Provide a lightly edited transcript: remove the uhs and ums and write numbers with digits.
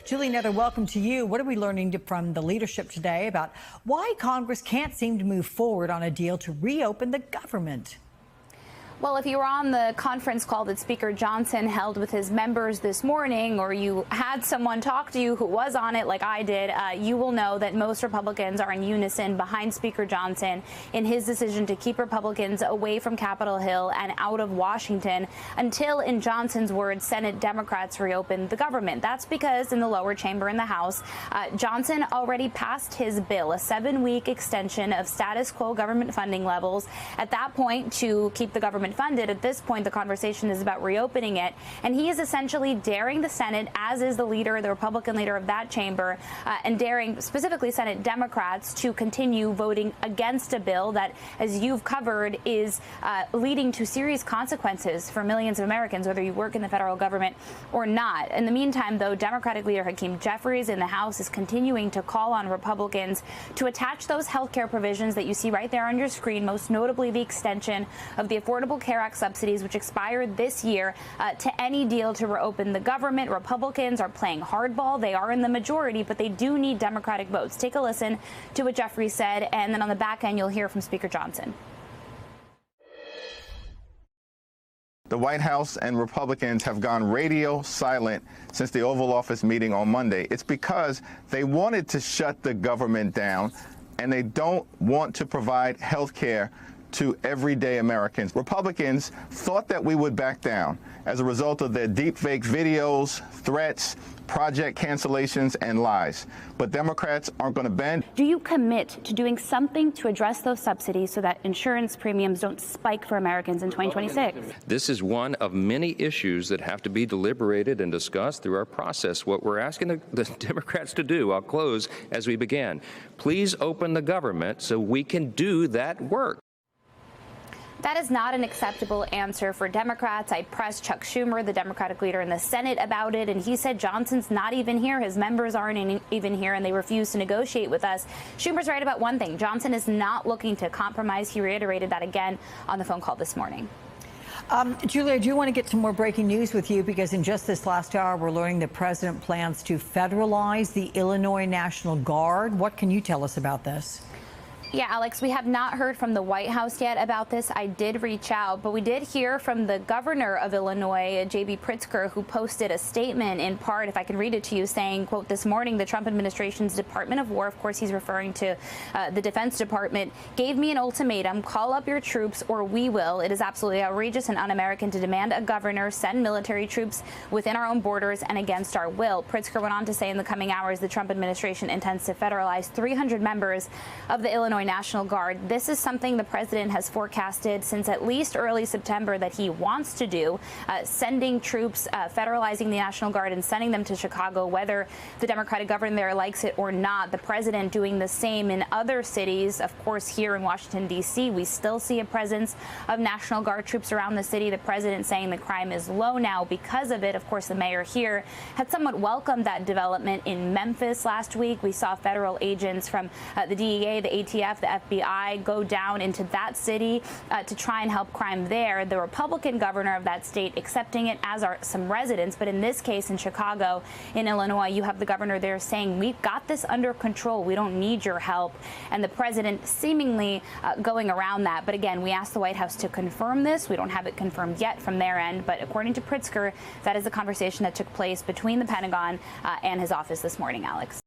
Julie, another welcome to you. What are we learning from the leadership today about why Congress can't seem to move forward on a deal to reopen the government? Well, if you were on the conference call that Speaker Johnson held with his members this morning, or you had someone talk to you who was on it like I did, you will know that most Republicans are in unison behind Speaker Johnson in his decision to keep Republicans away from Capitol Hill and out of Washington until, in Johnson's words, Senate Democrats reopen the government. That's because in the lower chamber in the House, Johnson already passed his bill, a 7-week extension of status quo government funding levels. At that point, to keep the government funded. At this point, the conversation is about reopening it, and he is essentially daring the Senate, as is the Republican leader of that chamber, and daring specifically Senate Democrats to continue voting against a bill that, as you've covered, is leading to serious consequences for millions of Americans, whether you work in the federal government or not. In the meantime, though, Democratic leader Hakeem Jeffries in the House is continuing to call on Republicans to attach those health care provisions that you see right there on your screen, most notably the extension of the Affordable Care Act subsidies, which expired this year, to any deal to reopen the government. Republicans are playing hardball. They are in the majority, but they do need Democratic votes. Take a listen to what Jeffrey said, and then on the back end, you'll hear from Speaker Johnson. The White House and Republicans have gone radio silent since the Oval Office meeting on Monday. It's because they wanted to shut the government down, and they don't want to provide health care to everyday Americans. Republicans thought that we would back down as a result of their deepfake videos, threats, project cancellations, and lies. But Democrats aren't going to bend. Do you commit to doing something to address those subsidies so that insurance premiums don't spike for Americans in 2026? This is one of many issues that have to be deliberated and discussed through our process. What we're asking the Democrats to do, I'll close as we began, please open the government so we can do that work. That is not an acceptable answer for Democrats. I pressed Chuck Schumer, the Democratic leader in the Senate, about it, and he said Johnson's not even here. His members aren't even here, and they refuse to negotiate with us. Schumer's right about one thing. Johnson is not looking to compromise. He reiterated that again on the phone call this morning. Julia, I do want to get some more breaking news with you, because in just this last hour, we're learning the president plans to federalize the Illinois National Guard. What can you tell us about this? Yeah, Alex, we have not heard from the White House yet about this. I did reach out, but we did hear from the governor of Illinois, J.B. Pritzker, who posted a statement in part, if I can read it to you, saying, quote, this morning, the Trump administration's Department of War, of course, he's referring to the Defense Department, gave me an ultimatum, call up your troops or we will. It is absolutely outrageous and un-American to demand a governor send military troops within our own borders and against our will. Pritzker went on to say in the coming hours, the Trump administration intends to federalize 300 members of the Illinois National Guard. This is something the president has forecasted since at least early September that he wants to do, sending troops, federalizing the National Guard and sending them to Chicago, whether the Democratic governor there likes it or not. The president doing the same in other cities. Of course, here in Washington, D.C., we still see a presence of National Guard troops around the city. The president saying the crime is low now because of it. Of course, the mayor here had somewhat welcomed that development in Memphis last week. We saw federal agents from the DEA, the ATF, the FBI go down into that city to try and help crime there. The Republican governor of that state accepting it, as are some residents. But in this case, in Chicago, in Illinois, you have the governor there saying, we've got this under control. We don't need your help. And the president seemingly going around that. But again, we asked the White House to confirm this. We don't have it confirmed yet from their end. But according to Pritzker, that is the conversation that took place between the Pentagon and his office this morning, Alex.